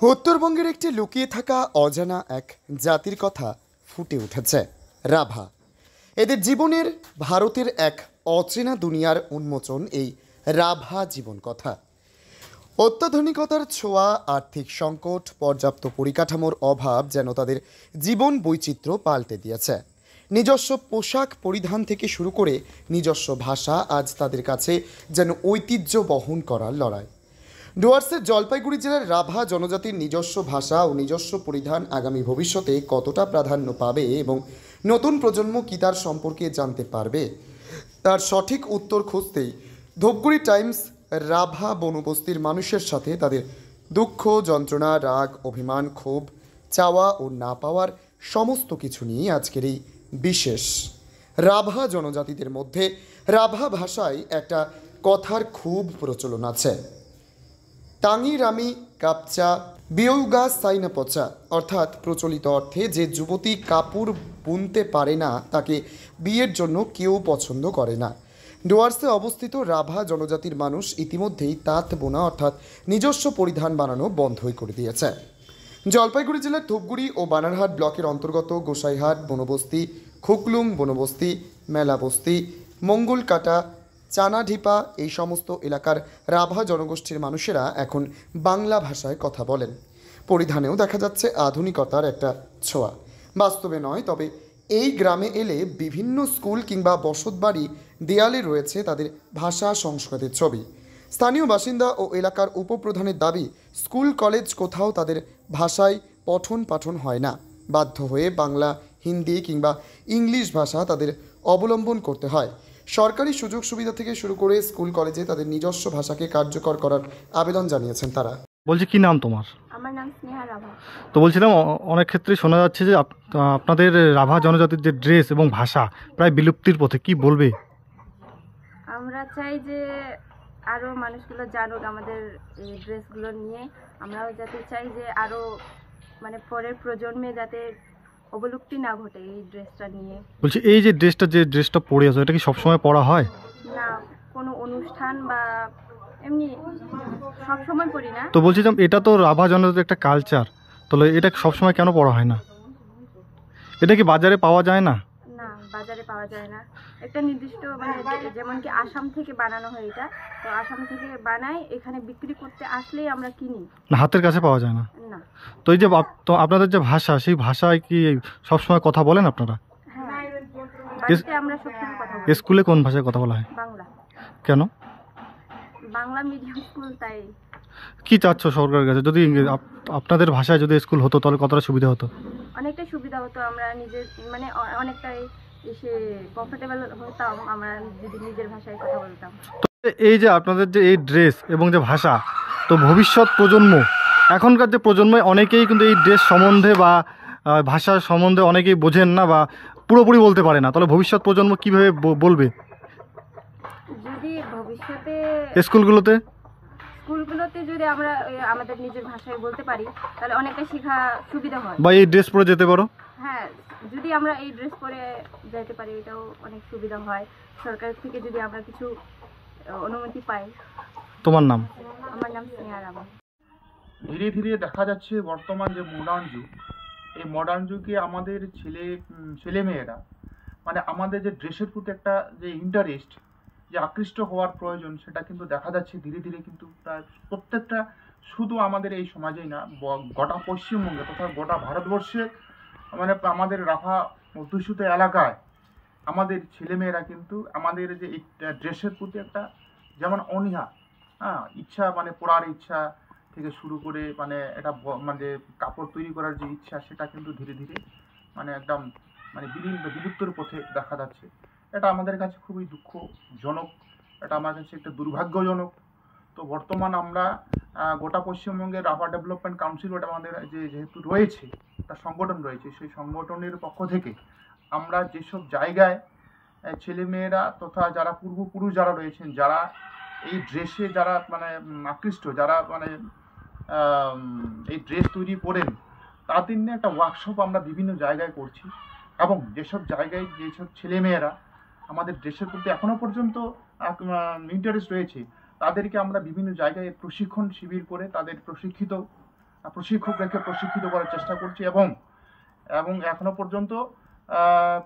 উত্তরবঙ্গের একটি লুকিয়ে থাকা অজানা এক জাতির কথা ফুটে উঠেছে, রাভা। এদের জীবনের ভারতের এক অচেনা দুনিয়ার উন্মোচন এই রাভা জীবন কথা। অত্যাধুনিকতার ছোঁয়া, আর্থিক সংকট, পর্যাপ্ত পরিকাঠামোর অভাব যেন তাদের জীবন বৈচিত্র্য পাল্টে দিয়েছে। নিজস্ব পোশাক পরিধান থেকে শুরু করে নিজস্ব ভাষা আজ তাদের কাছে যেন ঐতিহ্য বহন করার লড়াই। ডুয়ার্সের জলপাইগুড়ি জেলার রাভা জনজাতির নিজস্ব ভাষা ও নিজস্ব পরিধান আগামী ভবিষ্যতে কতটা প্রাধান্য পাবে এবং নতুন প্রজন্ম কি তার সম্পর্কে জানতে পারবে, তার সঠিক উত্তর খুঁজতেই ধূপগুড়ি টাইমস রাভা বনবস্তির মানুষের সাথে তাদের দুঃখ, যন্ত্রণা, রাগ, অভিমান, ক্ষোভ, চাওয়া ও না পাওয়ার সমস্ত কিছু নিয়ে আজকের এই বিশেষ। রাভা জনজাতিদের মধ্যে রাভা ভাষায় একটা কথার খুব প্রচলন আছে, টাঙি রামি কাপচা বিয়ৌগা সাইনা পচা, অর্থাৎ প্রচলিত অর্থে যে যুবতী কাপড় বুনতে পারে না তাকে বিয়ের জন্য কেউ পছন্দ করে না। ডুয়ার্সে অবস্থিত রাভা জনজাতির মানুষ ইতিমধ্যেই তাঁত বোনা অর্থাৎ নিজস্ব পরিধান বানানো বন্ধই করে দিয়েছে। জলপাইগুড়ি জেলার ধূপগুড়ি ও বানারহাট ব্লকের অন্তর্গত গোসাইহাট বনবস্তি, খুকলুং বনবস্তি, মেলাবস্তি, মঙ্গলকাটা, চানাঢিপা এই সমস্ত এলাকার রাভা জনগোষ্ঠীর মানুষেরা এখন বাংলা ভাষায় কথা বলেন। পরিধানেও দেখা যাচ্ছে আধুনিকতার একটা ছোঁয়া। বাস্তবে নয়, তবে এই গ্রামে এলে বিভিন্ন স্কুল কিংবা বসতবাড়ি দেয়ালে রয়েছে তাদের ভাষা সংস্কৃতির ছবি। স্থানীয় বাসিন্দা ও এলাকার উপপ্রধানের দাবি, স্কুল কলেজ কোথাও তাদের ভাষায় পঠন পাঠন হয় না। বাধ্য হয়ে বাংলা, হিন্দি কিংবা ইংলিশ ভাষা তাদের অবলম্বন করতে হয়। সরকারি সুযোগ সুবিধা থেকে শুরু করে স্কুল কলেজে তাদের নিজস্ব ভাষাকে কার্যকর করার আবেদন জানিয়েছেন তারা। বলছি, কি নাম তোমার? আমার নাম স্নেহা রাভা। তো বলছিলাম, অনেক ক্ষেত্রে শোনা যাচ্ছে যে আপনাদের রাভা জনজাতির যে ড্রেস এবং ভাষা প্রায় বিলুপ্তির পথে, কি বলবে? আমরা চাই যে আরও মানুষগুলো জানুক আমাদের এই ড্রেসগুলো নিয়ে। আমরাও যাতে চাই যে আরও পরের প্রজন্মে যাতে অবলুপ্তি না ঘটে এই ড্রেসটা নিয়ে। বলছি, এই যে ড্রেসটা পরে আছো, এটা কি সবসময় পরা হয়? না, কোনো অনুষ্ঠান বা এমনি সবসময় পরি না। তো বলছি যে এটা তো রাভা জনজাতির একটা কালচার, তাহলে এটা সবসময় কেন পরা হয় না? এটা কি বাজারে পাওয়া যায় না? না, বাজারে পাওয়া যায় না। একটা নির্দিষ্ট যেমন কি আসাম থেকে বানানো হয় এটা, তো আসাম থেকে বানায় এখানে বিক্রি করতে আসলেই আমরা কিনি। না, হাতের কাছে পাওয়া যায় না? না। তো এই যে তো আপনাদের যে ভাষা, সেই ভাষায় কি সবসময় কথা বলেন আপনারা? হ্যাঁ, বাড়িতে আমরা সবসময় কথা বলি। স্কুলে কোন ভাষায় কথা বলা হয়? বাংলা। কেন? বাংলা মিডিয়াম স্কুল, তাই। কি চাচ্ছ সরকারের কাছে? যদি আপনাদের ভাষায় যদি স্কুল হতো তাহলে কতটা সুবিধা হতো? অনেকটা সুবিধা হতো, আমরা নিজের অনেকটাই এসে কমফোর্টেবল হতাম আমরা যদি নিজের ভাষায় কথা বলতাম। এই যে আপনাদের যে এই ড্রেস এবং যে ভাষা, তো ভবিষ্যৎ প্রজন্ম, এখনকার যে প্রজন্ম অনেকেই কিন্তু এই ড্রেস সম্বন্ধে বা ভাষা সম্বন্ধে অনেকেই বোঝেন না বা পুরোপুরি বলতে পারে না, তাহলে ভবিষ্যৎ প্রজন্ম কীভাবে বলবে? যদি ভবিষ্যতে স্কুলগুলোতে যদি আমরা আমাদের নিজের ভাষায় বলতে পারি তাহলে অনেকটা শেখা সুবিধা হয়। বা এই ড্রেস পরে যেতে পারো। হ্যাঁ, যদি আমরা এই ড্রেস পরে যেতে পারি এটাও অনেক সুবিধা হয়। সরকার থেকে যদি আমরা কিছু অনুমতি পাই। তোমার নাম? আমার নাম স্নেহা রাভা। ধীরে ধীরে দেখা যাচ্ছে বর্তমান যে মডার্ন যুগ, এই মডার্ন যুগে আমাদের ছেলেমেয়েরা আমাদের যে ড্রেসের প্রতি একটা যে ইন্টারেস্ট, যে আকৃষ্ট হওয়ার প্রয়োজন, সেটা কিন্তু দেখা যাচ্ছে ধীরে ধীরে কিন্তু প্রায় প্রত্যেকটা, শুধু আমাদের এই সমাজেই না, গোটা পশ্চিমবঙ্গে তথা গোটা ভারতবর্ষে আমাদের রাভা অধ্যুষিত এলাকায় আমাদের ছেলেমেয়েরা কিন্তু আমাদের যে এই ড্রেসের প্রতি একটা যেমন অনীহা, ইচ্ছা, পড়ার ইচ্ছা থেকে শুরু করে এটা কাপড় তৈরি করার যে ইচ্ছা, সেটা কিন্তু ধীরে ধীরে একদম বিলুপ্তর পথে দেখা যাচ্ছে। এটা আমাদের কাছে খুবই দুঃখজনক, এটা আমার কাছে একটা দুর্ভাগ্যজনক। তো বর্তমান আমরা গোটা পশ্চিমবঙ্গের রাভা ডেভেলপমেন্ট কাউন্সিল, ওটা আমাদের যেহেতু রয়েছে, একটা সংগঠন রয়েছে, সেই সংগঠনের পক্ষ থেকে আমরা যেসব জায়গায় ছেলেমেয়েরা তথা যারা পূর্বপুরুষ যারা রয়েছেন, যারা এই ড্রেসে যারা আকৃষ্ট, যারা এই ড্রেস তৈরি করেন, তাদের নিয়ে একটা ওয়ার্কশপ আমরা বিভিন্ন জায়গায় করছি। এবং যেসব জায়গায় যেসব ছেলেমেয়েরা আমাদের ড্রেসের প্রতি এখনো পর্যন্ত ইন্টারেস্ট রয়েছে, তাদেরকে আমরা বিভিন্ন জায়গায় প্রশিক্ষণ শিবির করে তাদের প্রশিক্ষিত প্রশিক্ষক রেখে প্রশিক্ষিত করার চেষ্টা করছি এবং এখনো পর্যন্ত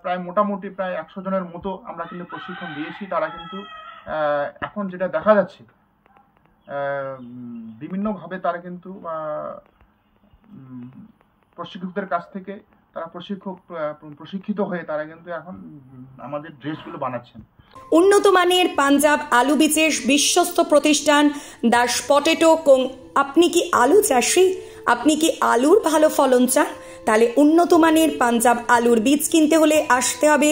প্রায় মোটামুটি প্রায় 100 জনের মতো আমরা কিন্তু প্রশিক্ষণ দিয়েছি। তারা কিন্তু এখন যেটা দেখা যাচ্ছে বিভিন্নভাবে তারা কিন্তু প্রশিক্ষকদের কাছ থেকে তারা প্রশিক্ষিত হয়ে তারা কিন্তু এখন আমাদের ড্রেসগুলো বানাচ্ছেন। উন্নত মানের পাঞ্জাব আলু বীজের বিশ্বস্ত প্রতিষ্ঠান দাস পটেটো কোং। আপনি কি আলু চাষি? আপনি কি আলুর ভালো ফলন চান? তাহলে উন্নত মানের পাঞ্জাব আলুর বীজ কিনতে হলে আসতে হবে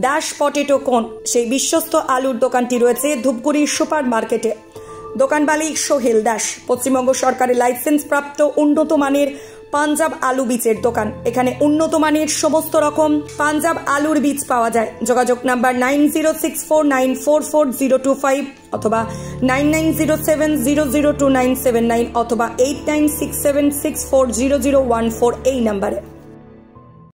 দাস পটেটো কোং। সেই বিশ্বস্ত আলুর দোকানটি রয়েছে ধূপগুড়ি সুপার মার্কেটে। দোকান মালিক সোহেল দাস। পশ্চিমবঙ্গ সরকারের লাইসেন্স প্রাপ্ত উন্নত মানের পাঞ্জাব আলু বীজের দোকান। এখানে উন্নত মানের সমস্ত রকম পাঞ্জাব আলুর বীজ পাওয়া যায়। যোগাযোগ নাম্বার 9064944025 অথবা 9907002979 অথবা 8967640014 এই নাম্বারে।